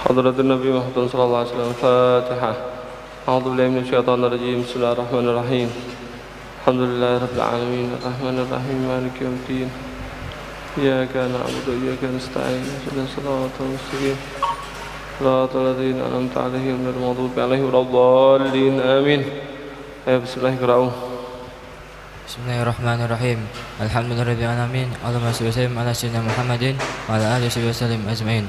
حضرة النبي محمد صلى الله عليه وسلم. الفاتحة. أعوذ بالله من الشيطان الرجيم. بسم الله الرحمن الرحيم. الحمد لله رب العالمين الرحمن الرحيم مالك يوم الدين إياك نعبد وإياك نستعين اهدنا الصراط المستقيم صراط الذين أنعمت عليهم غير المغضوب عليهم ولا الضالين آمين. بسم الله اقرأوا. Bismillahirrahmanirrahim. Alhamdulillahirabbil alamin. Allahumma shalli wa sallim ala sayyidina Muhammadin wa ala alihi wa sallim ajmain.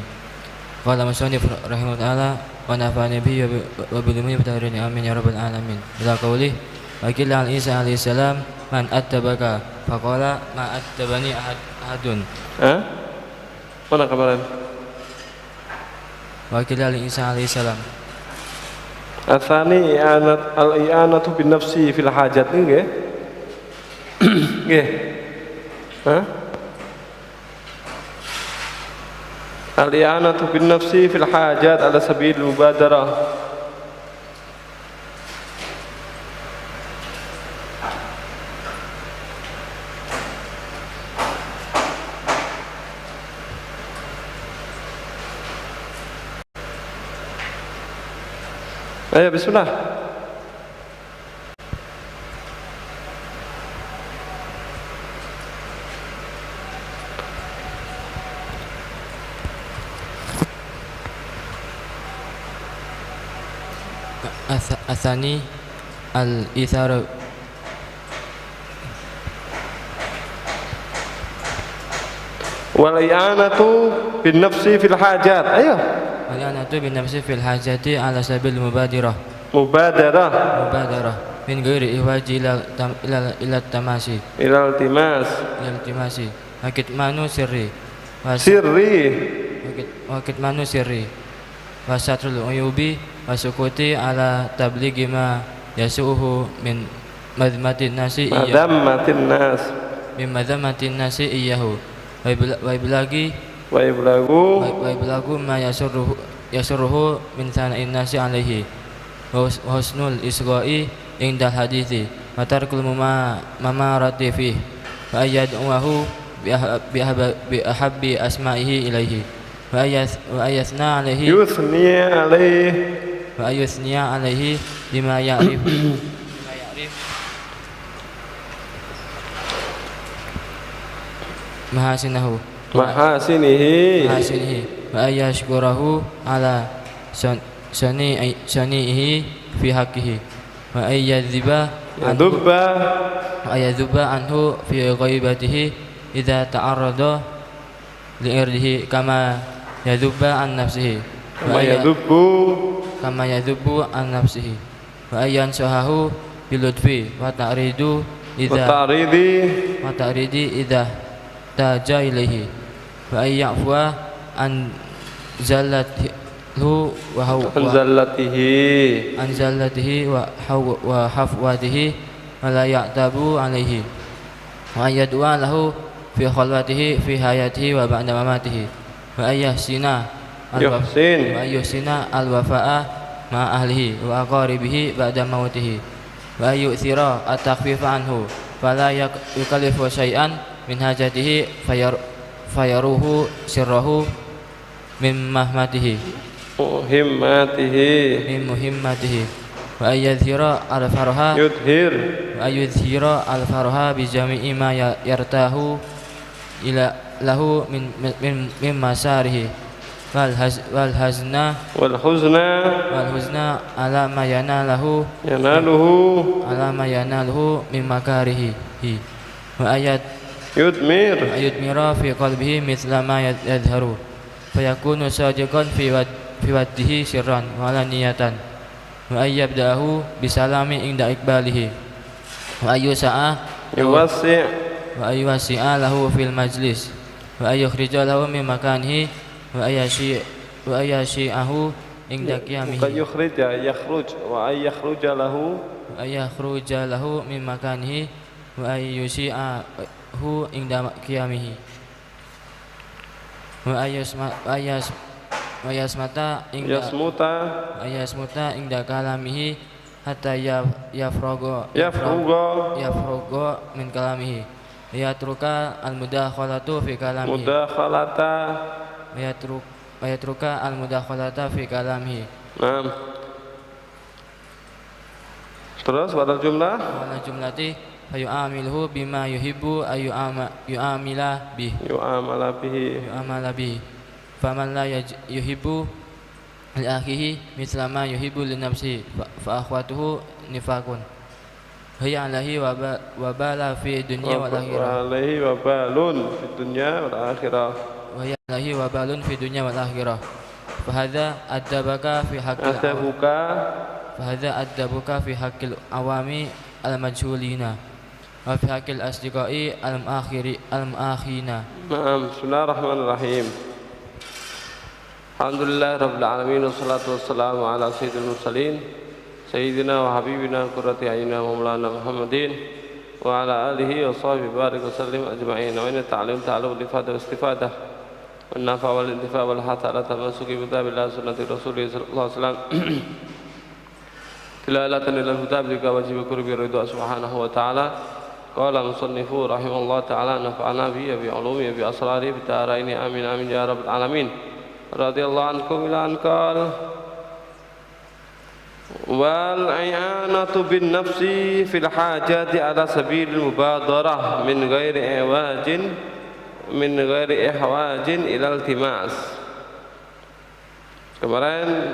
Qala musannif rahimahullah ta'ala wa nafa'ani bihi wa bil ilmi bitarini amin ya rabbal alamin. Ila qauli wa qila Isa alaihi salam man attabaka faqala ma attabani ahadun. Mana kemarin? Wa qila Isa alaihi salam. Atsani al-i'anatu bin nafsi fil hajat nggih. Nggih. Al-i'anatu bin nafsi fil hajat ala sabil mubadarah. Ayo bismillah. Athani al-ithar wal i'anatu bin nafsi fil hajat. Ayo. wal i'anatu bin nafsi fil hajati ala sabil mubadarah min ghairi ihwaji ila tamasi ilal timasi wakit manu sirri wakit manu sirri wasatrul uyubi wasukuti ala tablighi ma yasuhu min madmatin nasi iyahu wa iblagu ma yasurruhu min sana'in nasi alaihi wa husnul isgha'i indal hadithi wa tarkul mamarati fihi wa ayyad'uhu bi ahabbi asma'ihi ilaihi wa ayasna alaihi wa ayusniya alaihi bima ya'rif mahasinihi wa ayashkurahu ala sani'ihi fi haqqihi wa ayyadhuba anhu fi ghaibatihi idza ta'arrada li'irdihi kama yadhubba an nafsihi kama yadhubbu an nafsihi wa ayyan sahahu bilutfi wa ta'ridi idza taja ilaihi wa ayyafwa an zallatihi wa hafwatihi wa la ya'tabu alaihi wa ayyadwa lahu fi khalwatihi fi hayatihi wa ba'da mamatihi wa ayyahsina al-wafa'a ma ahlihi wa aqaribihi ba'da mautihi wa ayyuthira at-takhfifa anhu fala yukallifu syai'an min hajatihi fayaruhu sirrahu min muhimmatihi wa ayyadhira al-farha bi jami'i ma yartahu ila lahu min masarihi wal huzna ala ma yanaluhu min makarihi wa yudmira fi qalbihi mithla ma yadhharu fayakunu sadiqan fi waddihi sirran wa niyatan wa ayyabdahu bisalami inda iqbalihi wa ayyuwasi'a lahu fil majlis wa ayyukhrija lahu min makanihi wa ayyashi'ahu inda qiyamihi wa ayyukhruja lahu min makanihi wa ayyushi'ahu inda qiyamihi wa yasmuta inda kalamihi hatta yafrogo min kalamihi yatruka al mudakhalatu fi kalamihi yatruka al-mudakhalata fi kalamihi. Nah, terus pada jumlah Wala jumlati fayu'amilhu bima yuhibbu yu'amila bihi. Faman la yuhibbu li akhihi mithla ma yuhibbu li nafsihi fa akhwatuhu nifaqun. Hiya alaihi wabala fi dunya wal akhirah. alaihi wabalun fi dunya wal akhirah. Wa hiya alaihi wabalun fi dunya wal akhirah. Fa hadza adabaka fi haqqil adabuka fi haqqil awami al-majhulina wa fi haqqil asdiqai al-akhina. Naam, bismillahirrahmanirrahim. Alhamdulillah rabbil alamin wassalatu wassalamu ala sayyidil mursalin sayyidina wa habibina qurrati ayunina wa maulana Muhammadin wa ala alihi wa sahbihi barik wa sallim ajma'in. Wa inna ta'lim ta'alum al-ifadah wa istifadah wa nafa wal intifa wal hatta ala tamasuki bi kitabillah sunnati rasulih sallallahu alaihi wasallam. Tilalatan ilal huda bika wajib qurbi ridha subhanahu wa ta'ala. Qala musannifu rahimallahu ta'ala nafa'ana bi ulumi bi asrari bi ta'araini amin amin ya rabbal alamin. Radhiyallahu ankum ila anqal wal i'anatu bin nafsi fil hajati ala sabilil mubadarah min ghairi ihwajin ilal timas. Kemarin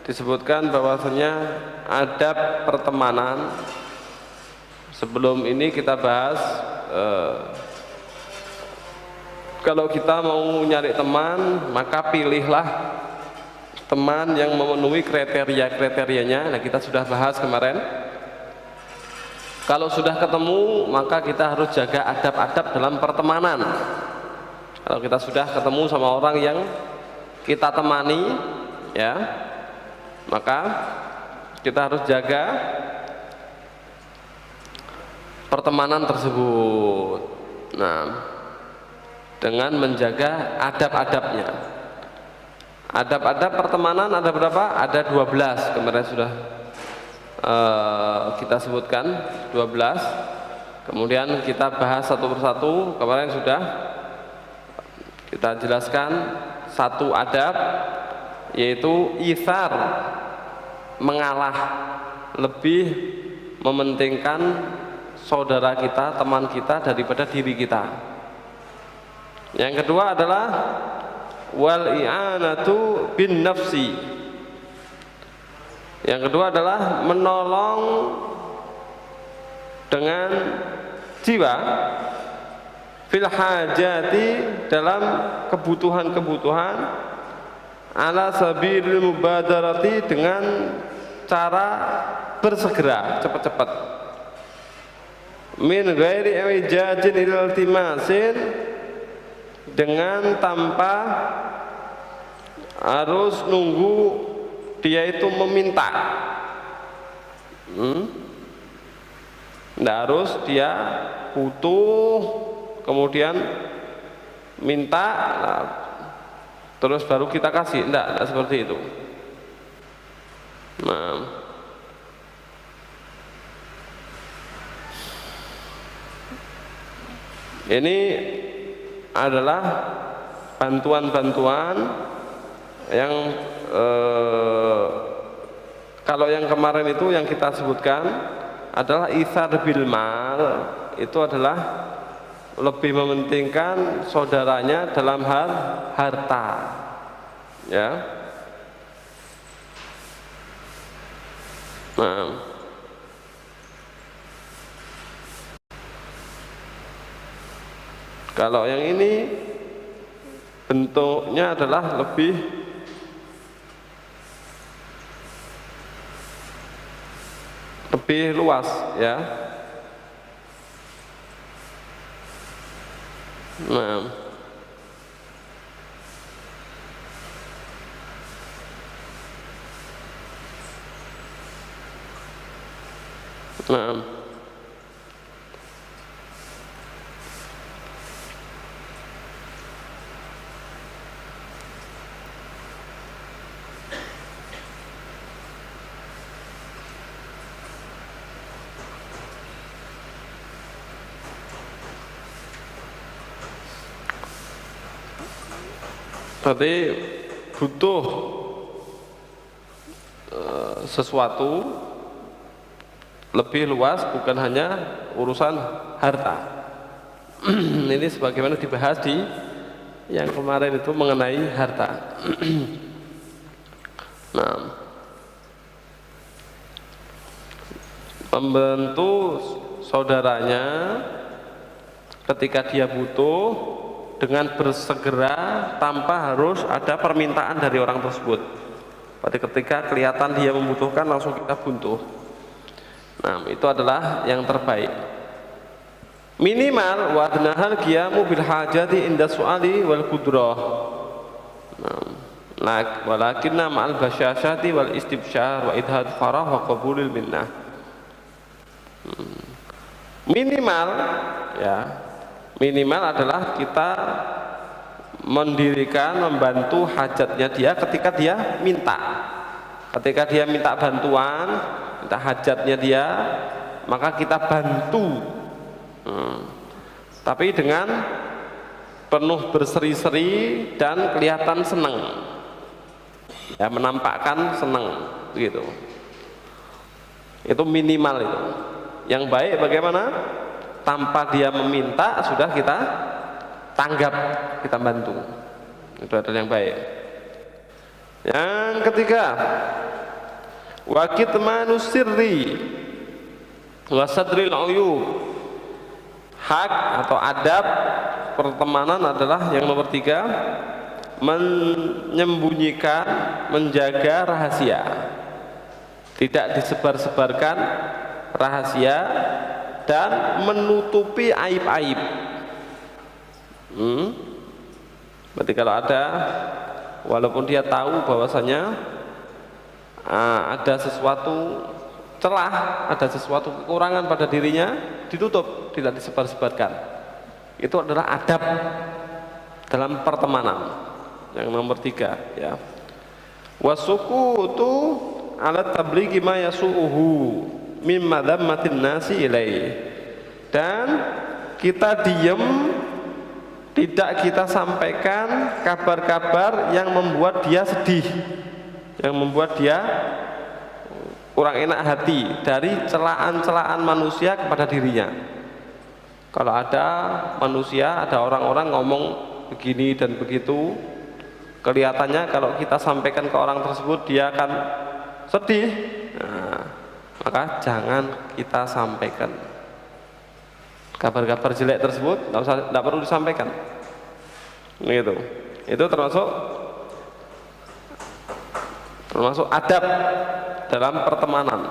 disebutkan bahwasanya adab pertemanan. Sebelum ini kita bahas kalau kita mau nyari teman, maka pilihlah teman yang memenuhi kriteria-kriterianya. Nah, kita sudah bahas kemarin. Kalau sudah ketemu, maka kita harus jaga adab-adab dalam pertemanan. Kalau kita sudah ketemu sama orang yang kita temani, ya, maka kita harus jaga pertemanan tersebut. Nah, dengan menjaga adab-adabnya. Adab-adab pertemanan ada berapa? Ada 12. Kemarin sudah kita sebutkan 12. Kemudian kita bahas satu persatu. Kemarin sudah kita jelaskan satu adab, yaitu itsar, mengalah, lebih mementingkan saudara kita, teman kita daripada diri kita. Yang kedua adalah wal i'anatu bin nafsi. Yang kedua adalah menolong dengan jiwa fil hajati, dalam kebutuhan-kebutuhan, ala sabilil mubadarati, dengan cara bersegera, cepat-cepat, min ghairi iwijajin ilal timasin, dengan tanpa harus nunggu dia itu meminta. Tidak harus dia butuh kemudian minta, nah, terus baru kita kasih. Tidak seperti itu. Nah, ini adalah bantuan-bantuan yang kalau yang kemarin itu yang kita sebutkan adalah itsar bil mal, itu adalah lebih mementingkan saudaranya dalam hal harta, ya. Nah, kalau yang ini bentuknya adalah lebih luas, ya. Nah, tadi butuh sesuatu lebih luas, bukan hanya urusan harta. Ini sebagaimana dibahas di yang kemarin itu mengenai harta. Nah, membantu saudaranya ketika dia butuh dengan bersegera tanpa harus ada permintaan dari orang tersebut. Pada ketika kelihatan dia membutuhkan langsung kita bantu. Nah, itu adalah yang terbaik. Minimal wa adnahal qiyamu bil hajati inda su'ali wal qudrah. Nah, walakinna ma'al basyasyati wal istibsyar wa idhad farah wa qabulil minnah. Minimal ya, minimal adalah kita mendirikan, membantu hajatnya dia ketika dia minta. Ketika dia minta bantuan, minta hajatnya dia, maka kita bantu. Tapi dengan penuh berseri-seri dan kelihatan senang. Ya, menampakkan senang gitu. Itu minimal itu. Yang baik bagaimana? Tanpa dia meminta sudah kita tanggap, kita bantu. Itu adalah yang baik. Yang ketiga, wa kitmanu sirri wa sadril uyub. Hak atau adab pertemanan adalah yang nomor 3, menyembunyikan, menjaga rahasia, tidak disebar-sebarkan rahasia, dan menutupi aib-aib. Berarti kalau ada, walaupun dia tahu bahwasanya ada sesuatu celah, ada sesuatu kekurangan pada dirinya, ditutup, tidak disebar-sebarkan. Itu adalah adab dalam pertemanan. Yang nomor 3 ya. Wasukutu ala tablighi ma yasu'uhu min madammatin nasi ilaih. Dan kita diam, tidak kita sampaikan kabar-kabar yang membuat dia sedih, yang membuat dia kurang enak hati dari celaan-celaan manusia kepada dirinya. Kalau ada manusia, ada orang-orang ngomong begini dan begitu, kelihatannya kalau kita sampaikan ke orang tersebut dia akan sedih. Nah, maka jangan kita sampaikan kabar-kabar jelek tersebut, tidak perlu disampaikan. Gitu. Itu termasuk adab dalam pertemanan,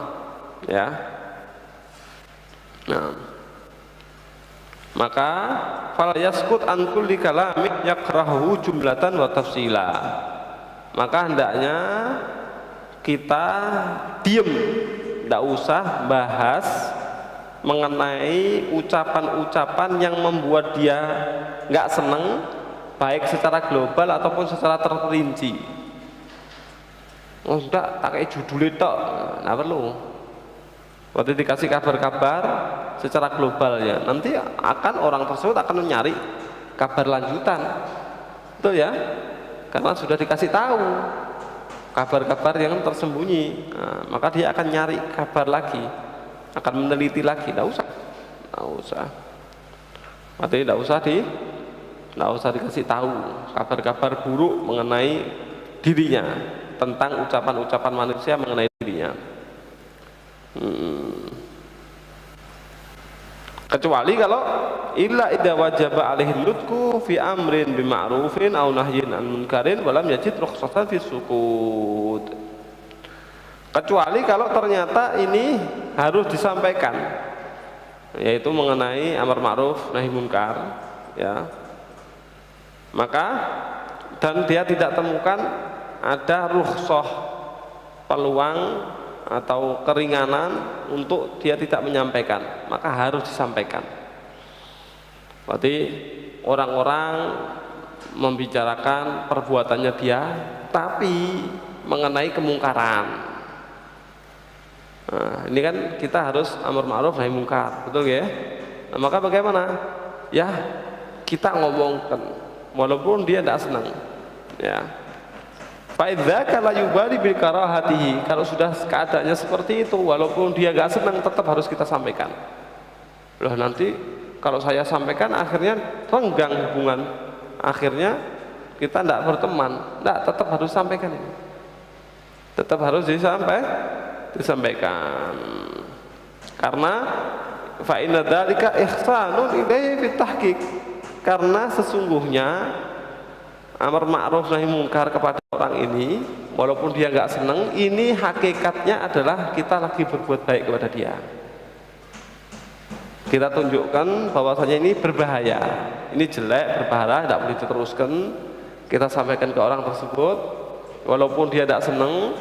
ya. Nah, maka fal yaskut an kulli kalamin yakrahu jumlatan wa tafsila. Maka hendaknya kita diam, tidak usah bahas mengenai ucapan-ucapan yang membuat dia nggak seneng, baik secara global ataupun secara terperinci. Oh enggak, tak kayak judul itu, nah perlu. Waktu dikasih kabar-kabar secara global ya, nanti akan orang tersebut akan mencari kabar lanjutan, betul ya? Karena sudah dikasih tahu kabar-kabar yang tersembunyi, nah, maka dia akan nyari kabar lagi, akan meneliti lagi. Tidak usah. Berarti tidak usah dikasih tahu kabar-kabar buruk mengenai dirinya, tentang ucapan-ucapan manusia mengenai dirinya. Kecuali kalau illa idza wajaba alaihi nutqu fi amrin bima'rufin aw nahyin an munkarin walam yajid rukhsatan fi sukut. Kecuali kalau ternyata ini harus disampaikan, yaitu mengenai amar ma'ruf nahi munkar, ya. Maka dan dia tidak temukan ada rukhsah, peluang atau keringanan untuk dia tidak menyampaikan, maka harus disampaikan. Berarti orang-orang membicarakan perbuatannya dia, tapi mengenai kemungkaran. Nah, ini kan kita harus amar ma'ruf nahi munkar, betul ya? Nah, maka bagaimana? Ya, kita ngomongkan walaupun dia tidak senang, ya. Faidzaka la yubali bil karahatihi, kalau sudah keadaannya seperti itu, walaupun dia gak senang tetap harus kita sampaikan. Loh, nanti kalau saya sampaikan akhirnya renggang hubungan, akhirnya kita tidak berteman. Tidak, tetap harus sampaikan ini, tetap harus disampaikan, karena fa inna dzalika ihsanun ilaihi fit tahqiq, karena sesungguhnya amar ma'ruf nahi munkar kepada orang ini, walaupun dia nggak senang, ini hakikatnya adalah kita lagi berbuat baik kepada dia. Kita tunjukkan bahwasanya ini berbahaya, ini jelek, berbahaya, tidak boleh diteruskan. Kita sampaikan ke orang tersebut, walaupun dia tidak senang,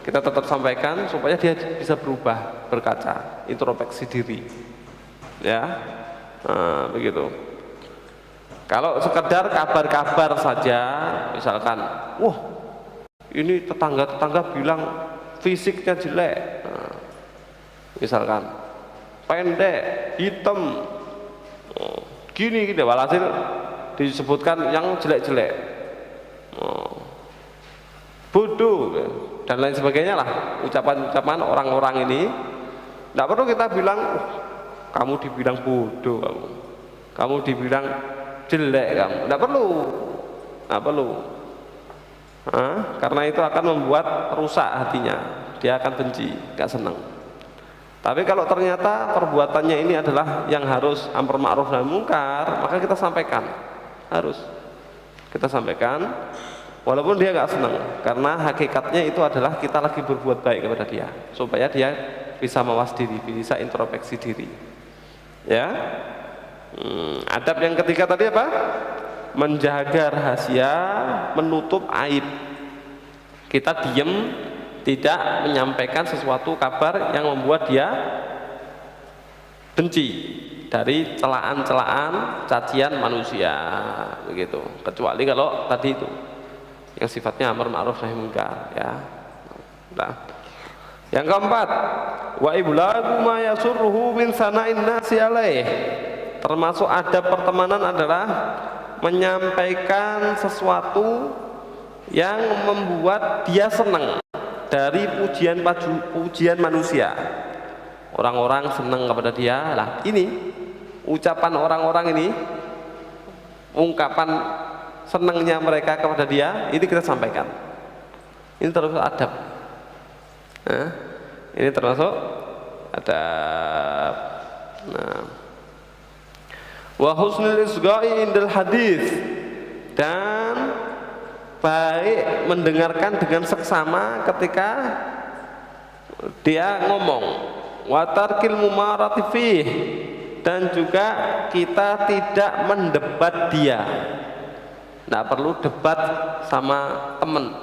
kita tetap sampaikan supaya dia bisa berubah, berkaca, introspeksi diri, ya. Nah, begitu. Kalau sekedar kabar-kabar saja, misalkan, wah ini tetangga-tetangga bilang fisiknya jelek, nah, misalkan pendek, hitam, gini, walhasil disebutkan yang jelek-jelek, bodoh dan lain sebagainya lah, ucapan-ucapan orang-orang ini. Tidak perlu kita bilang, kamu dibilang bodoh, kamu dibilang jelek, kamu tidak perlu, karena itu akan membuat rusak hatinya, dia akan benci, gak senang. Tapi kalau ternyata perbuatannya ini adalah yang harus amar ma'ruf nahi munkar, maka kita sampaikan, harus kita sampaikan, walaupun dia gak senang, karena hakikatnya itu adalah kita lagi berbuat baik kepada dia, supaya dia bisa mawas diri, bisa introspeksi diri, ya. Adab yang ketiga tadi apa? Menjaga rahasia, menutup aib. Kita diam, tidak menyampaikan sesuatu kabar yang membuat dia benci dari celaan-celaan, cacian manusia, begitu. Kecuali kalau tadi itu yang sifatnya amar ma'ruf nahi munkar, ya. Nah. Yang keempat, wa iblagu ma yasurruhu min sana'in nasi alaih. Termasuk adab pertemanan adalah menyampaikan sesuatu yang membuat dia senang dari pujian manusia. Orang-orang senang kepada dia. Lah, ini ucapan orang-orang ini, ungkapan senangnya mereka kepada dia, ini kita sampaikan. Ini termasuk adab. Nah, ini termasuk adab. Nah, wa husnul isga'i indal hadis, dan baik mendengarkan dengan seksama ketika dia ngomong, wa tarkil mumarati fih, dan juga kita tidak mendebat dia, tidak perlu debat sama teman,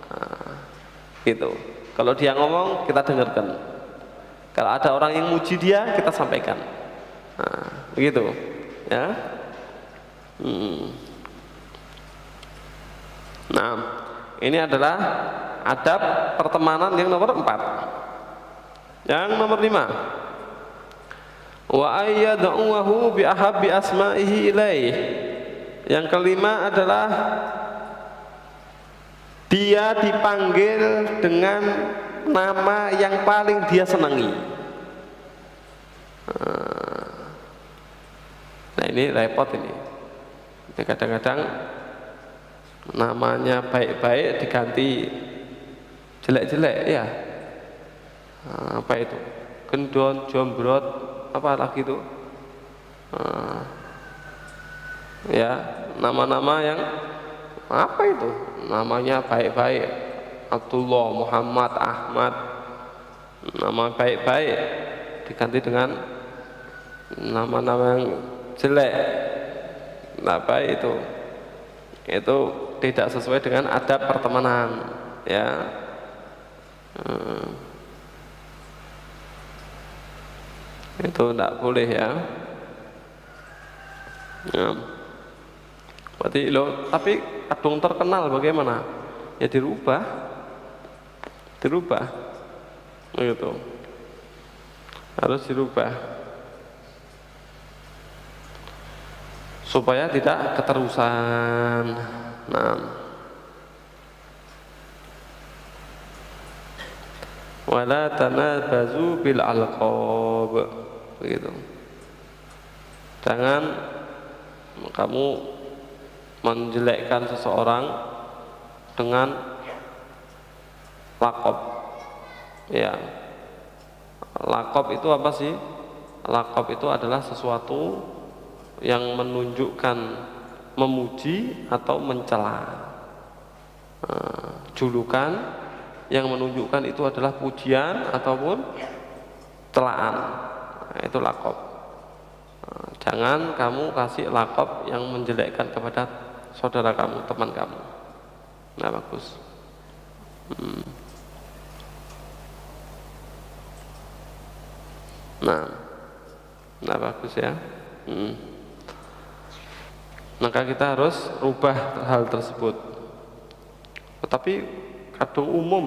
nah, gitu. Kalau dia ngomong kita dengarkan, kalau ada orang yang muji dia kita sampaikan, nah, begitu. Ya, nah, ini adalah adab pertemanan yang nomor 4. Yang nomor 5, wa ayyad'uhu bi ahabbi asma'ihi ilaih. Yang kelima adalah dia dipanggil dengan nama yang paling dia senangi. Nah, ini repot ini. Kadang-kadang namanya baik-baik diganti jelek-jelek, ya. Apa itu? Gendon, jombrot, apa lagi itu? Ya, nama-nama yang apa itu? Namanya baik-baik, Abdullah, Muhammad, Ahmad, nama baik-baik diganti dengan nama-nama yang jelek. Apa itu tidak sesuai dengan adab pertemanan, ya. Itu tidak boleh, ya. Berarti tapi kadung terkenal bagaimana? Ya dirubah, begitu. Harus dirubah supaya tidak keterusan. Nah, wala tanabazu bil alqab. Begitu. Jangan kamu menjelekkan seseorang dengan laqab. Ya. Laqab itu apa sih? Laqab itu adalah sesuatu yang menunjukkan memuji atau mencela. Julukan yang menunjukkan itu adalah pujian ataupun celaan. Itu laqab. Jangan kamu kasih laqab yang menjelekkan kepada saudara kamu, teman kamu. Nah, bagus. Nah, bagus ya. Maka kita harus rubah hal tersebut. Tetapi kadung umum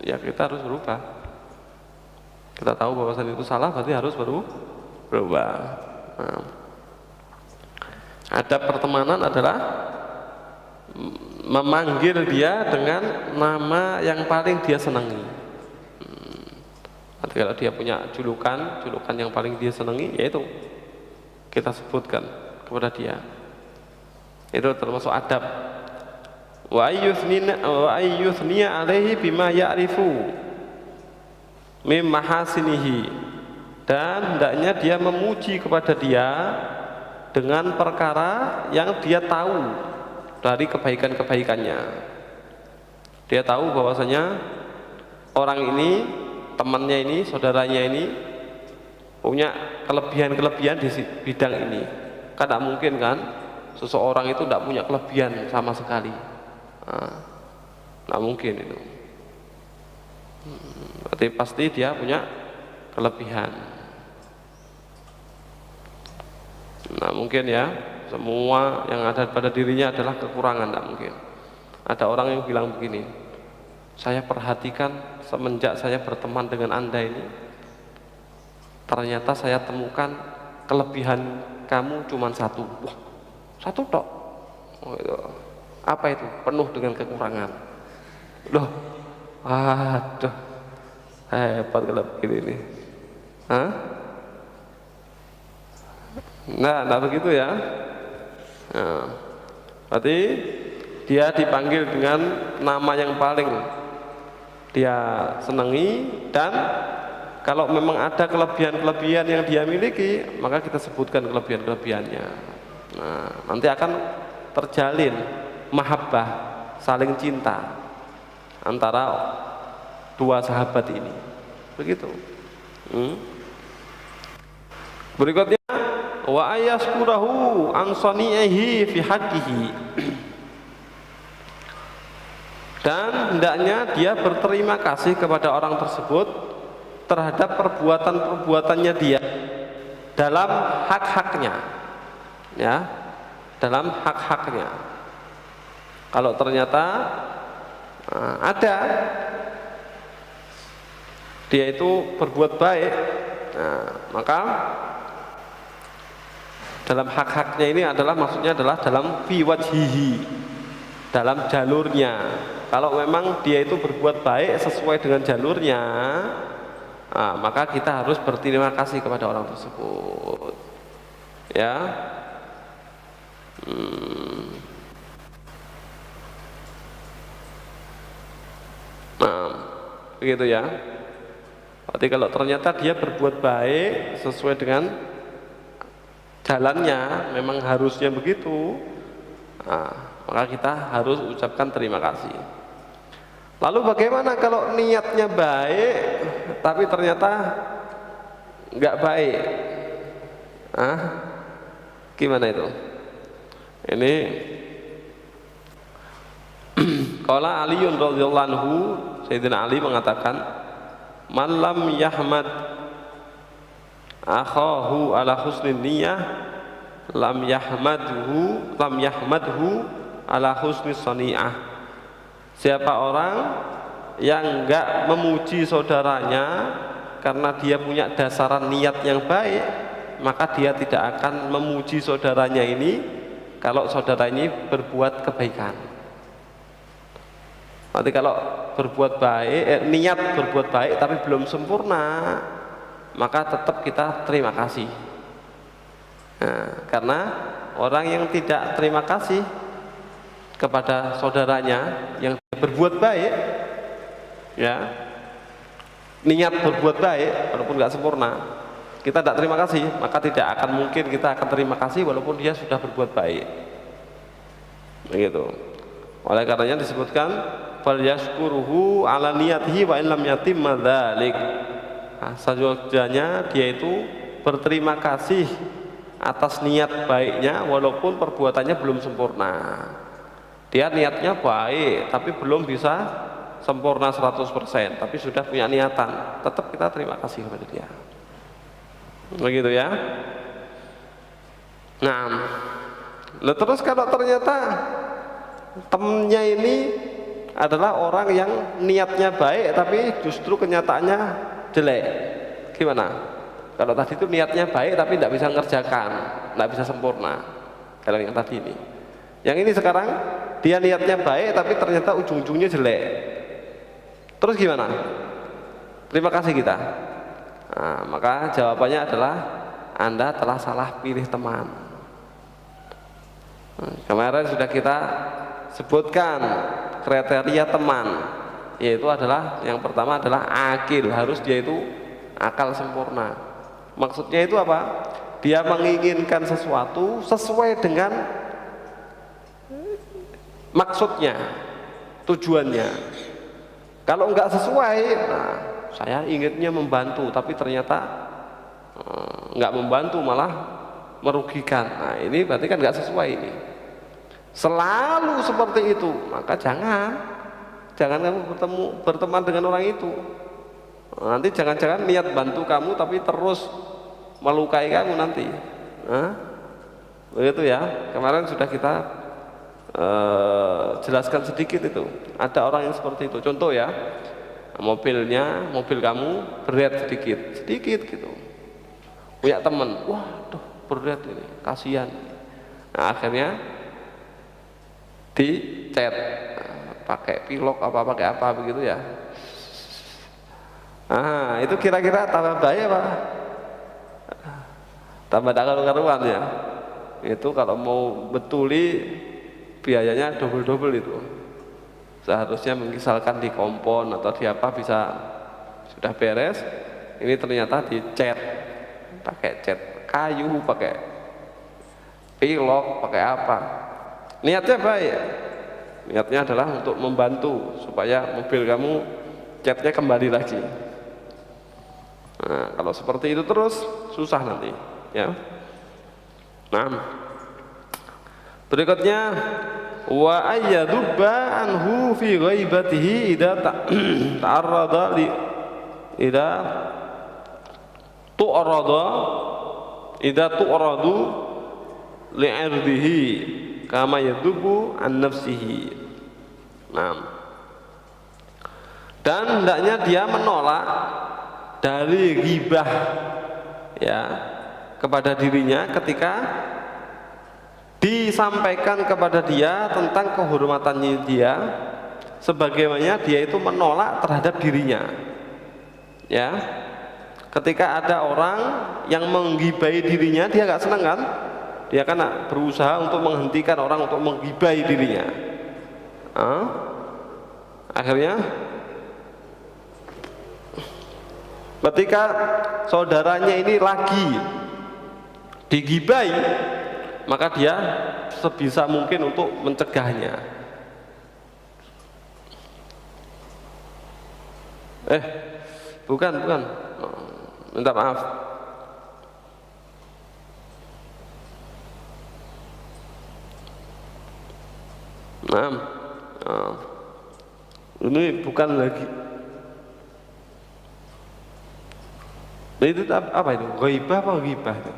ya kita harus berubah. Kita tahu bahwasan itu salah, berarti harus berubah. Nah, adab pertemanan adalah memanggil dia dengan nama yang paling dia senangi. Nanti kalau dia punya julukan yang paling dia senangi, yaitu kita sebutkan kepada dia. Itu termasuk adab. Wa ayyuthniya alaihi bima ya'rifu mim mahasinihi, dan hendaknya dia memuji kepada dia dengan perkara yang dia tahu dari kebaikan-kebaikannya. Dia tahu bahwasanya orang ini, temannya ini, saudaranya ini punya kelebihan-kelebihan di bidang ini. Kan tidak mungkin kan seseorang itu tidak punya kelebihan sama sekali. Tidak mungkin itu. Berarti pasti dia punya kelebihan. Nah, mungkin ya semua yang ada pada dirinya adalah kekurangan, tidak mungkin. Ada orang yang bilang begini, saya perhatikan semenjak saya berteman dengan Anda ini, ternyata saya temukan kelebihan kamu cuma satu. Wah, satu tok. Oh, itu. Apa itu? Penuh dengan kekurangan. Loh, aduh, hebat kalau begini ini. Hah? Nah, begitu ya. Nah, berarti dia dipanggil dengan nama yang paling dia senangi, dan kalau memang ada kelebihan-kelebihan yang dia miliki, maka kita sebutkan kelebihan-kelebihannya. Nah, nanti akan terjalin mahabbah, saling cinta antara dua sahabat ini. Begitu. Berikutnya, wa ayaskurahu an sani'ihi fi haqqihi, dan hendaknya dia berterima kasih kepada orang tersebut terhadap perbuatan-perbuatannya dia dalam hak-haknya, ya, dalam hak-haknya. Kalau ternyata ada dia itu berbuat baik, maka dalam hak-haknya ini adalah, maksudnya adalah dalam fi wajhihi, dalam jalurnya. Kalau memang dia itu berbuat baik sesuai dengan jalurnya, maka kita harus berterima kasih kepada orang tersebut, ya. Nah, begitu ya. Berarti kalau ternyata dia berbuat baik sesuai dengan jalannya, memang harusnya begitu, maka kita harus ucapkan terima kasih. Lalu bagaimana kalau niatnya baik tapi ternyata nggak baik? Gimana itu? Ini qala Aliun radhiyallahu anhu, Sayyidina Ali mengatakan, man lam yahmad akhahu ala husnin niyah lam yahmadhu ala husni sani'ah. Siapa orang yang enggak memuji saudaranya karena dia punya dasaran niat yang baik, maka dia tidak akan memuji saudaranya ini kalau saudara ini berbuat kebaikan. Nanti kalau berbuat baik, niat berbuat baik tapi belum sempurna, maka tetap kita terima kasih. Nah, karena orang yang tidak terima kasih kepada saudaranya yang berbuat baik, ya, niat berbuat baik walaupun nggak sempurna, kita tidak terima kasih, maka tidak akan mungkin kita akan terima kasih walaupun dia sudah berbuat baik. Begitu. Oleh karenanya disebutkan fal yashkuruhu ala niyatihi wa in lam yatimma dzalik. Nah, seyogyanya dia itu berterima kasih atas niat baiknya walaupun perbuatannya belum sempurna. Dia niatnya baik tapi belum bisa sempurna 100%, tapi sudah punya niatan, tetap kita terima kasih kepada dia. Begitu ya. Nah, terus kalau ternyata temennya ini adalah orang yang niatnya baik tapi justru kenyataannya jelek, gimana? Kalau tadi itu niatnya baik tapi tidak bisa mengerjakan, tidak bisa sempurna. Kalau yang tadi ini, yang ini sekarang dia niatnya baik tapi ternyata ujung-ujungnya jelek. Terus gimana? Terima kasih kita. Nah, maka jawabannya adalah Anda telah salah pilih teman. Kemarin sudah kita sebutkan kriteria teman, yaitu adalah yang pertama adalah akil, harus dia itu akal sempurna. Maksudnya itu apa? Dia menginginkan sesuatu sesuai dengan maksudnya, tujuannya. Kalau enggak sesuai, nah saya inginnya membantu tapi ternyata enggak membantu, malah merugikan. Nah ini berarti kan enggak sesuai ini. Selalu seperti itu, maka jangan kamu berteman dengan orang itu. Nanti jangan-jangan niat bantu kamu tapi terus melukai kamu nanti. Begitu ya. Kemarin sudah kita jelaskan sedikit itu. Ada orang yang seperti itu. Contoh ya, mobil kamu berat sedikit gitu. Punya teman, waduh berat ini, kasihan. Nah, akhirnya dicet pakai pilok pakai apa begitu ya. Ah, itu kira-kira tambah bahaya apa? Tambah karuan ya. Itu kalau mau betuli biayanya double itu. Seharusnya misalkan di kompon atau di apa bisa sudah beres, ini ternyata dicat pakai cat kayu, pakai pilok, pakai apa. Niatnya baik, niatnya adalah untuk membantu supaya mobil kamu catnya kembali lagi. Nah, kalau seperti itu terus susah nanti ya. Nah, berikutnya wa ayyadubba anhu fi ghaibatihi idza ta'arrada li idza tu'radu li'irdihi kama yadubu an nafsihi. Nah, dan hendaknya dia menolak dari ghibah ya kepada dirinya ketika disampaikan kepada dia tentang kehormatannya dia, sebagaimana dia itu menolak terhadap dirinya ya. Ketika ada orang yang menggibai dirinya, dia nggak senang kan, dia kan berusaha untuk menghentikan orang untuk menggibai dirinya. Akhirnya ketika saudaranya ini lagi digibai, maka dia sebisa mungkin untuk mencegahnya. Bukan, minta maaf. Ini bukan lagi. Nah, itu apa itu? Ghaibah apa ghibah itu?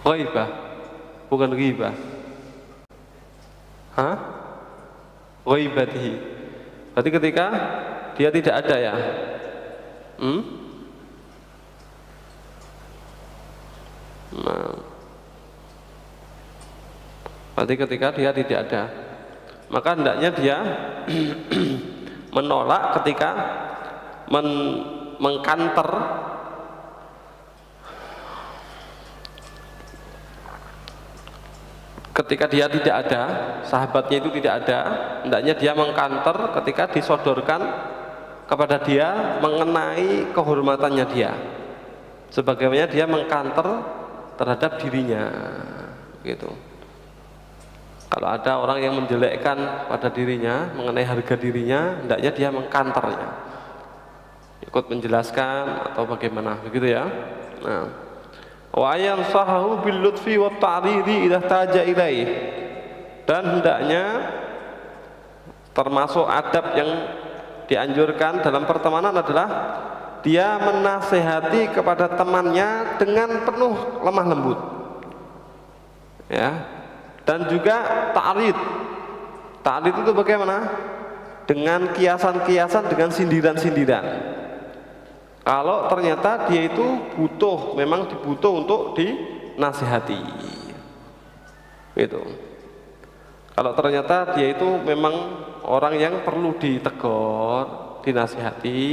Ghaibah, bukan ghibah. Ghaibatihi. Berarti ketika dia tidak ada ya. Nah. Berarti ketika dia tidak ada, maka hendaknya dia menolak ketika mengkanter ketika dia tidak ada, sahabatnya itu tidak ada, hendaknya dia mengkanter ketika disodorkan kepada dia mengenai kehormatannya dia, sebagaimana dia mengkanter terhadap dirinya, gitu. Kalau ada orang yang menjelekkan pada dirinya mengenai harga dirinya, hendaknya dia mengkanternya, ikut menjelaskan atau bagaimana, begitu ya. Nah, wa yansahu bil lutfi wat ta'ridi idza taja ilaih, dan hendaknya termasuk adab yang dianjurkan dalam pertemanan adalah dia menasehati kepada temannya dengan penuh lemah lembut, ya. Dan juga ta'rid. Ta'rid itu bagaimana? Dengan kiasan-kiasan, dengan sindiran-sindiran. Kalau ternyata dia itu butuh, memang dibutuh untuk dinasihati, gitu. Kalau ternyata dia itu memang orang yang perlu ditegur, dinasihati,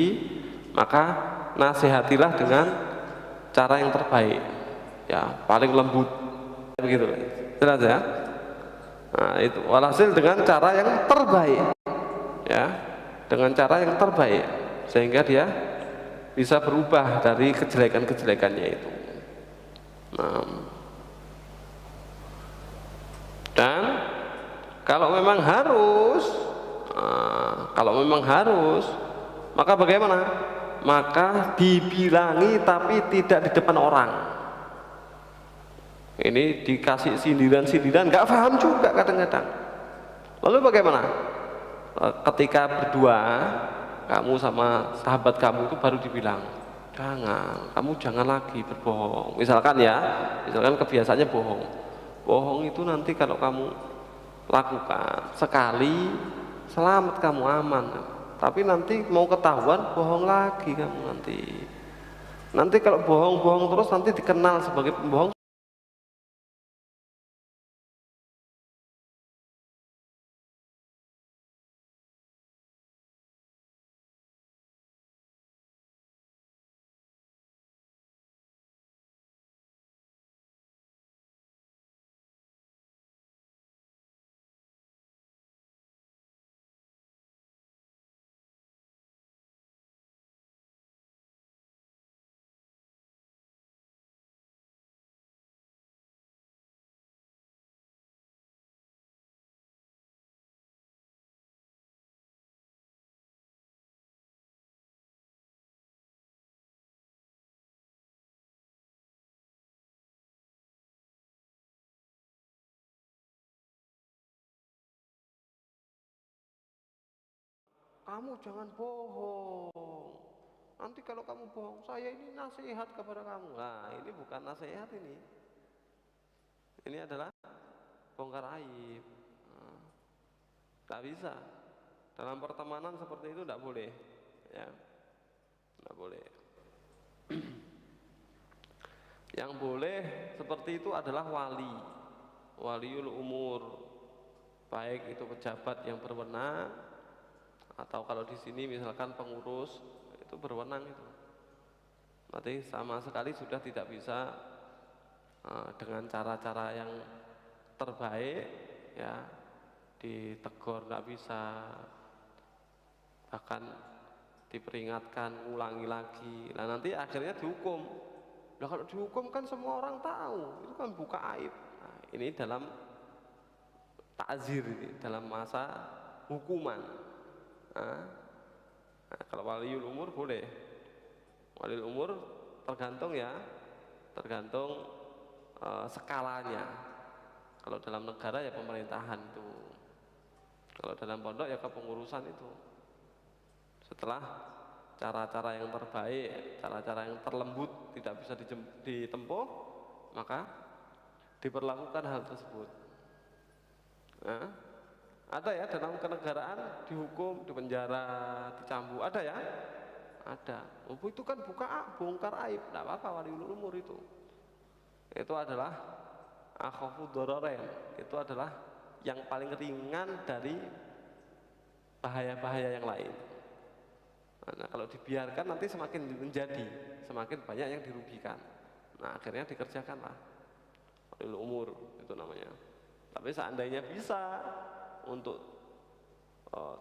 maka nasihatilah dengan cara yang terbaik, ya, paling lembut, begitu. Jelas ya? Nah, itu walhasil dengan cara yang terbaik, ya, dengan cara yang terbaik, sehingga dia bisa berubah dari kejelekan-kejelekannya itu. Nah, dan kalau memang harus, maka bagaimana? Maka dibilangi tapi tidak di depan orang. Ini dikasih sindiran-sindiran, nggak paham juga kadang-kadang. Lalu bagaimana? Ketika berdua, kamu sama sahabat kamu itu baru dibilang, kamu jangan lagi berbohong. Misalkan kebiasaannya bohong. Bohong itu nanti kalau kamu lakukan sekali, selamat, kamu aman. Tapi nanti mau ketahuan, bohong lagi kamu nanti. Nanti kalau bohong-bohong terus nanti dikenal sebagai pembohong. Kamu jangan bohong. Nanti kalau kamu bohong, saya ini nasihat kepada kamu. Nah, ini bukan nasihat ini. Ini adalah bongkar aib. Nah, tak bisa. Dalam pertemanan seperti itu tidak boleh, ya, tidak boleh. Yang boleh seperti itu adalah waliul umur, baik itu pejabat yang berwenang, atau kalau di sini misalkan pengurus itu berwenang itu. Berarti sama sekali sudah tidak bisa dengan cara-cara yang terbaik, ya, ditegur nggak bisa, bahkan diperingatkan, ulangi lagi. Nah, nanti akhirnya dihukum. Nah, kalau dihukum kan semua orang tahu, itu kan buka aib. Nah, ini dalam ta'zir, ini dalam masa hukuman. Nah, kalau waliul umur boleh. Waliul umur tergantung skalanya. Kalau dalam negara ya pemerintahan itu. Kalau dalam pondok ya kepengurusan itu. Setelah cara-cara yang terbaik, cara-cara yang terlembut tidak bisa ditempuh, maka diperlakukan hal tersebut. Nah, ada ya dalam kenegaraan dihukum, dipenjara, dicambuk, ada ya? Ada. Oh, itu kan bongkar aib, tidak apa-apa waliul umur itu. Itu adalah akhafu doraren, itu adalah yang paling ringan dari bahaya-bahaya yang lain. Nah, kalau dibiarkan nanti semakin menjadi, semakin banyak yang dirugikan. Nah, akhirnya dikerjakanlah walil umur, itu namanya. Tapi seandainya bisa untuk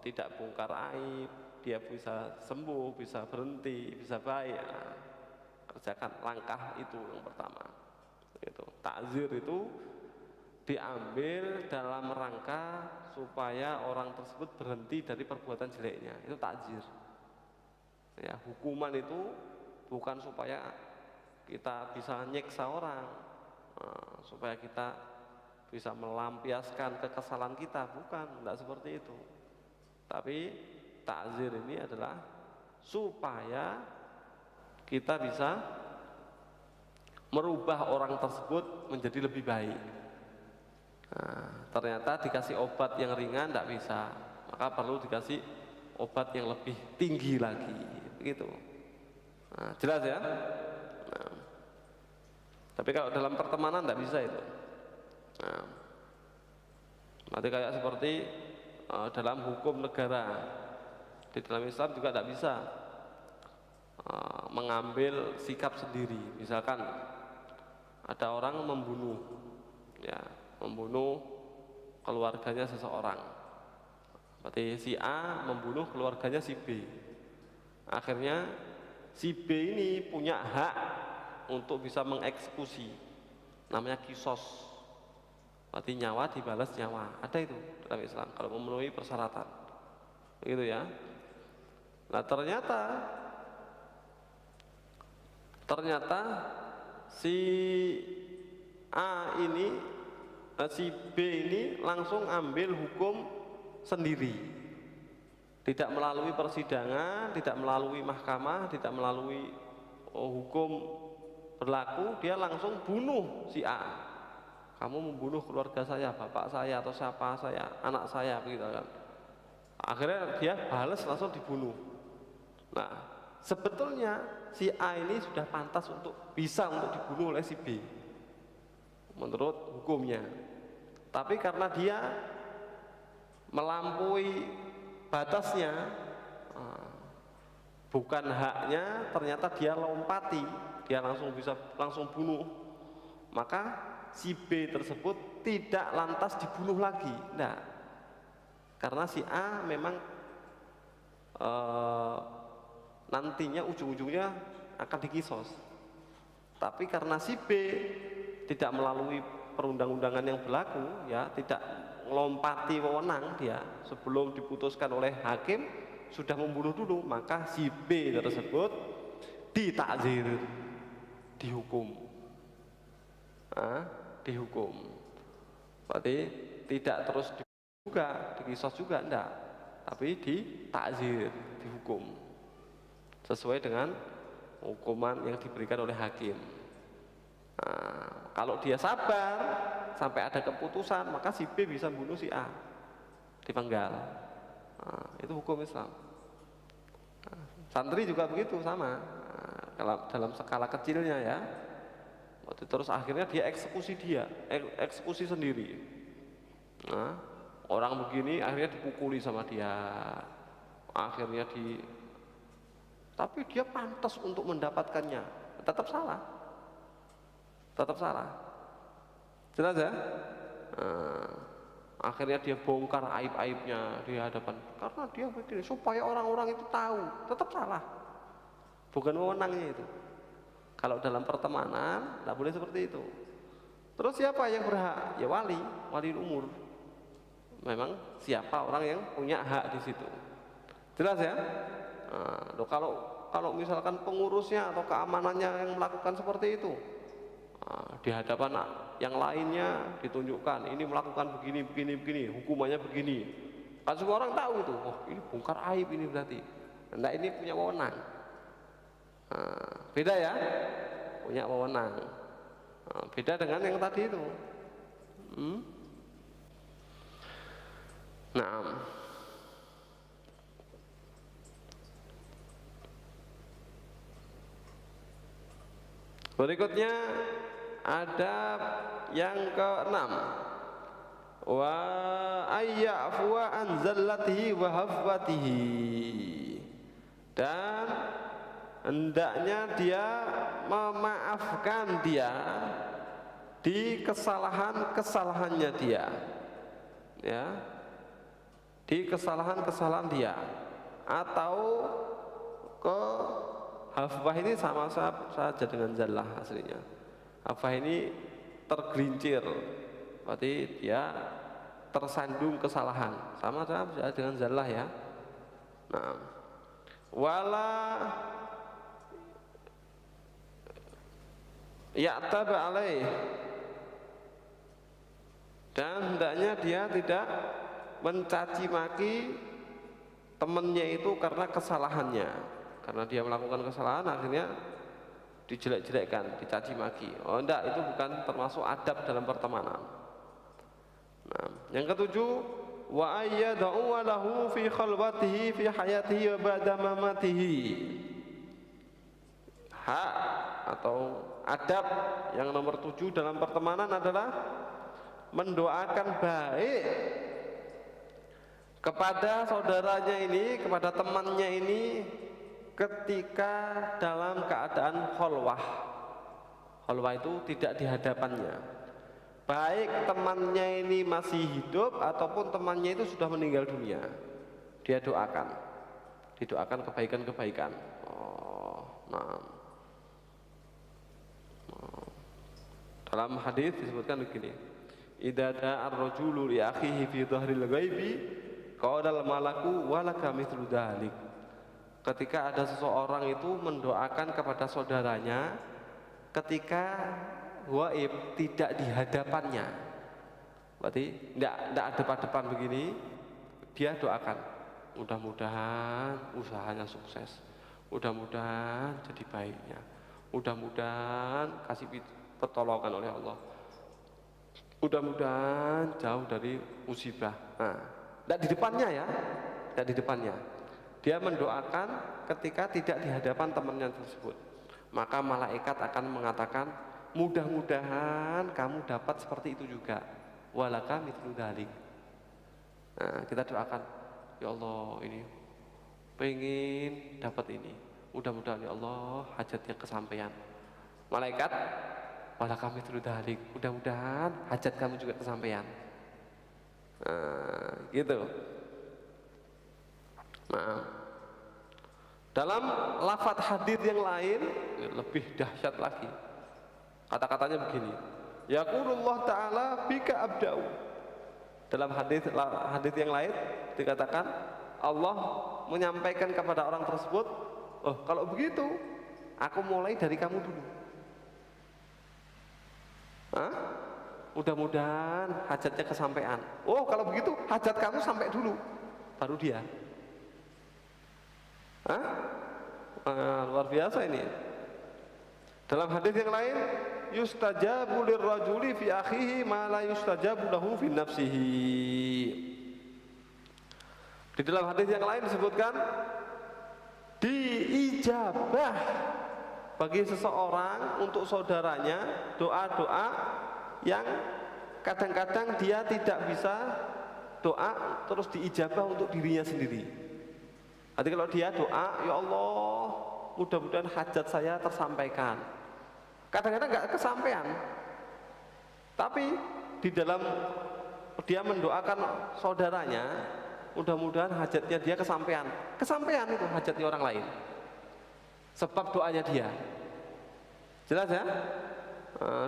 tidak bongkar aib, dia bisa sembuh, bisa berhenti, bisa baik, nah, kerjakan langkah itu yang pertama. Itu takzir itu diambil dalam rangka supaya orang tersebut berhenti dari perbuatan jeleknya, itu takzir. Ya, hukuman itu bukan supaya kita bisa nyiksa orang, supaya kita bisa melampiaskan kekesalan kita, bukan, tidak seperti itu. Tapi takzir ini adalah supaya kita bisa merubah orang tersebut menjadi lebih baik. Nah, ternyata dikasih obat yang ringan tidak bisa, maka perlu dikasih obat yang lebih tinggi lagi, begitu. Nah, jelas ya. Nah, tapi kalau dalam pertemanan tidak bisa itu. Nah, nanti kayak seperti dalam hukum negara, di dalam Islam juga tidak bisa mengambil sikap sendiri. Misalkan ada orang membunuh, ya, membunuh keluarganya seseorang. Berarti si A membunuh keluarganya si B. Akhirnya si B ini punya hak untuk bisa mengeksekusi, namanya kisos. Berarti nyawa dibalas nyawa. Ada itu dalam Islam kalau memenuhi persyaratan, begitu ya. Nah, ternyata si A ini, si B ini langsung ambil hukum sendiri, tidak melalui persidangan, tidak melalui mahkamah, tidak melalui hukum berlaku. Dia langsung bunuh si A. Kamu membunuh keluarga saya, bapak saya atau siapa saya, anak saya, begitu kan. Akhirnya dia balas, langsung dibunuh. Nah, sebetulnya si A ini sudah pantas untuk dibunuh oleh si B menurut hukumnya. Tapi karena dia melampaui batasnya, bukan haknya, ternyata dia lompati, dia langsung bunuh, maka si B tersebut tidak lantas dibunuh lagi. Nah, karena si A memang nantinya ujung-ujungnya akan dikisos. Tapi karena si B tidak melalui perundang-undangan yang berlaku, ya, tidak melompati wewenang, dia sebelum diputuskan oleh hakim sudah membunuh dulu, maka si B tersebut ditakzir, dihukum. Dihukum. Berarti tidak terus juga dikisos juga, enggak, tapi ditakzir, dihukum sesuai dengan hukuman yang diberikan oleh hakim. Nah, kalau dia sabar sampai ada keputusan, maka si B bisa bunuh si A, dipenggal. Nah, itu hukum Islam. Nah, santri juga begitu, sama. Nah, dalam skala kecilnya ya. Terus akhirnya dia eksekusi sendiri. Nah, orang begini akhirnya dipukuli sama dia, akhirnya tapi dia pantas untuk mendapatkannya, tetap salah, jelas ya. Nah, akhirnya dia bongkar aib-aibnya di hadapan, karena dia begini supaya orang-orang itu tahu, tetap salah, bukan wewenangnya itu. Kalau dalam pertemanan tidak boleh seperti itu. Terus siapa yang berhak? Ya wali umur. Memang siapa orang yang punya hak di situ. Jelas ya? Nah, kalau misalkan pengurusnya atau keamanannya yang melakukan seperti itu, di hadapan yang lainnya ditunjukkan ini melakukan begini, hukumannya begini. Kan semua orang tahu itu. Oh, ini bongkar aib ini berarti. Nah, ini punya wewenang. Beda ya, punya wewenang. Beda dengan yang tadi itu. Nah, berikutnya ada yang keenam, wa ayyafuwa an zallatihi wa hafwatihi, dan hendaknya dia memaafkan dia di kesalahannya dia, ya, di kesalahan dia, atau ke hafwah ini sama saja dengan zallah aslinya. Hafwah ini tergelincir, berarti dia tersandung kesalahan, sama saja dengan zallah ya. Nah, wala ya'taba alaih, dan hendaknya dia tidak mencaci maki temannya itu karena kesalahannya, karena dia melakukan kesalahan akhirnya dijelek-jelekkan, dicaci maki. Oh enggak, itu bukan termasuk adab dalam pertemanan. Nah, yang ketujuh, wa ayyada'u lahu fi khalwatihi fi hayatihi wa ba'da mamatihi. Hak atau adab yang nomor 7 dalam pertemanan adalah mendoakan baik kepada saudaranya ini, kepada temannya ini ketika dalam keadaan kholwah. Kholwah itu tidak di hadapannya, baik temannya ini masih hidup ataupun temannya itu sudah meninggal dunia, dia didoakan kebaikan-kebaikan. Dalam hadis disebutkan begini, idza da'a ar-rajulu li akhihi fi dhahril ghaibi qala al-malaku walaka mithlu dzalik. Ketika ada seseorang itu mendoakan kepada saudaranya ketika gaib, tidak di hadapannya, berarti tidak hadap-hadapan begini, dia doakan mudah-mudahan usahanya sukses, mudah-mudahan jadi baiknya, mudah-mudahan kasih pertolongan oleh Allah, mudah-mudahan jauh dari musibah. Nah, tidak di depannya ya, tidak di depannya. Dia mendoakan ketika tidak di hadapan temannya tersebut, maka malaikat akan mengatakan mudah-mudahan kamu dapat seperti itu juga, walaka mithlu dzalik. Nah, kita doakan, ya Allah ini pengen dapat ini, mudah-mudahan ya Allah hajatnya kesampaian. Malaikat, walaka mithlu dzalik, mudah-mudahan hajat kamu juga kesampaian. Nah, gitu. Nah, dalam lafadz hadis yang lain lebih dahsyat lagi. Kata-katanya begini, yaqulullah ta'ala bika abda'u. Dalam hadis yang lain dikatakan Allah menyampaikan kepada orang tersebut, oh kalau begitu aku mulai dari kamu dulu. Hah? Mudah-mudahan hajatnya kesampaian. Oh kalau begitu hajat kamu sampai dulu, baru dia. Hah? Luar biasa ini. Dalam hadis yang lain, yustajabu lirrajuli fi akhihi ma la yustajabu lahu fi nafsihi. Di dalam hadis yang lain disebutkan diijabah bagi seseorang untuk saudaranya doa-doa yang kadang-kadang dia tidak bisa doa terus diijabah untuk dirinya sendiri. Nanti kalau dia doa, ya Allah mudah-mudahan hajat saya tersampaikan, kadang-kadang nggak kesampaian, tapi di dalam dia mendoakan saudaranya mudah-mudahan hajatnya dia kesampaian itu hajatnya orang lain, sebab doanya dia. Jelas ya?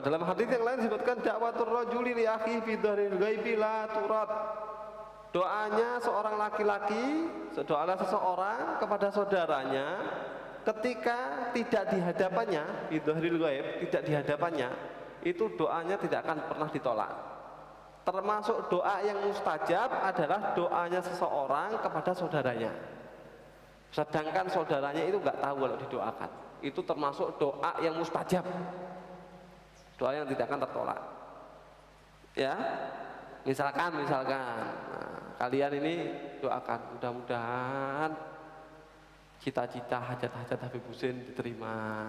Dalam hadis yang lain disebutkan dakwatur rajuli li akhihi fi dhahril ghaibi la turad. Doanya seorang laki-laki, doalah seseorang kepada saudaranya ketika tidak di hadapannya, fi dhahril ghaib, tidak di hadapannya, itu doanya tidak akan pernah ditolak. Termasuk doa yang mustajab adalah doanya seseorang kepada saudaranya, sedangkan saudaranya itu nggak tahu kalau didoakan. Itu termasuk doa yang mustajab, doa yang tidak akan tertolak. Ya, misalkan kalian ini doakan mudah-mudahan cita-cita hajat-hajat Habib Husin diterima,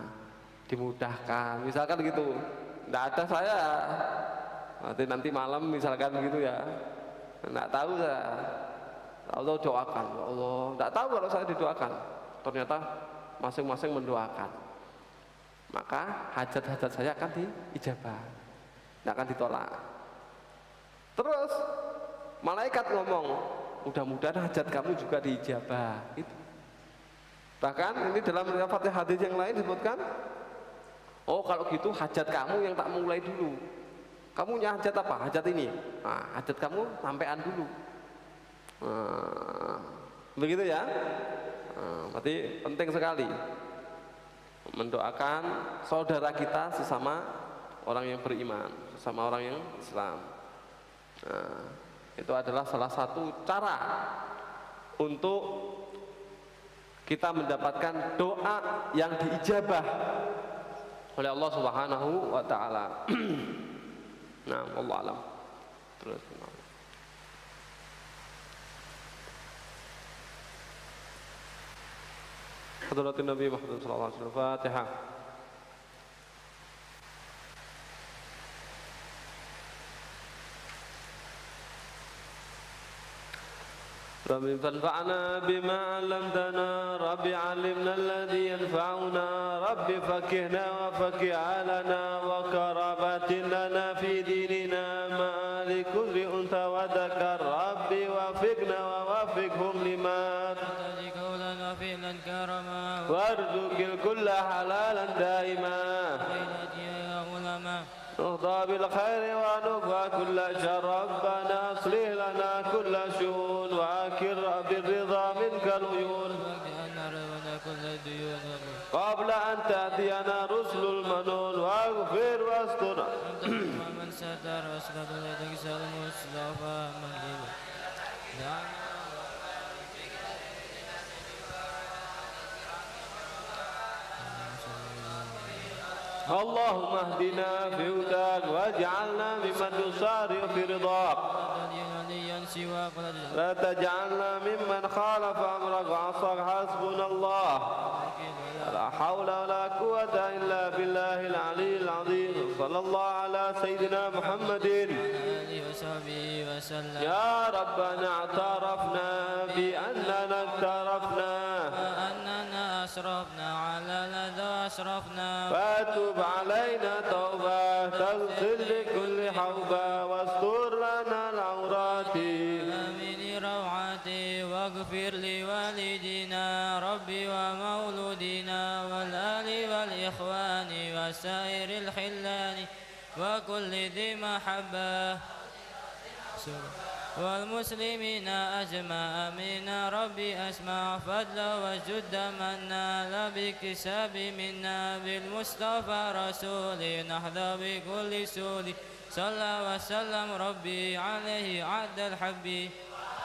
dimudahkan, misalkan gitu. Tidak ada saya nanti malam misalkan begitu ya, nggak tahu saya, Allah doakan, ya Allah, nggak tahu kalau saya didoakan, ternyata masing-masing mendoakan, maka hajat-hajat saya akan diijabah, nggak akan ditolak. Terus malaikat ngomong, mudah-mudahan hajat kamu juga diijabah. Itu. Bahkan ini dalam riwayat hadis yang lain disebutkan, oh kalau gitu hajat kamu yang tak mulai dulu. Kamu punya hajat apa? Hajat ini. Nah, hajat kamu sampean dulu. Begitu ya. Berarti penting sekali mendoakan saudara kita sesama orang yang beriman, sesama orang yang Islam. Itu adalah salah satu cara untuk kita mendapatkan doa yang diijabah oleh Allah Subhanahu wa taala. Nah, wallahu alam. Terus Hadratin Nabi Muhammad sallallahu alaihi wasallam. Fatihah. رب فانفعنا بما علمتنا رب علمنا الذي ينفعنا رب فكهنا وفكه علنا وكرامة لنا في ديننا ما لكل أنثى وذكر رب وفقنا ووفقهم لما تهدي قولا وفعلا كرما وارزق الكل حلالا دائما يا علماء نهضى بالخير ونكفى كل شر ربنا اصلح لنا كل شؤون واكر بالرضا منك العيون كل الديون قبل ان تاتينا رسل المنون واغفر واستر من ستر واسكت ليتك المصطفى من اللهم اهدنا في هداك واجعلنا ممن يسارع في رضاك لا تجعلنا ممن خالف امرك وعصاك حسبنا الله لا حول ولا قوة إلا بالله العلي العظيم صلى الله على سيدنا محمد يا ربنا اعترفنا بأننا أسرفنا على لدى أسرفنا فتب علينا توبة تغفر لكل حوبة واستر لنا العورات آمين روعتي واغفر لوالدنا ربي ومولودنا والآل والإخوان وسائر الخلان وكل ذي محبة والمسلمين أجمع آمين ربي أسمع فضل وجد منا لا بكساب منا بالمصطفى رسولي نحظى بكل سولي صلى وسلم ربي عليه عد الحبي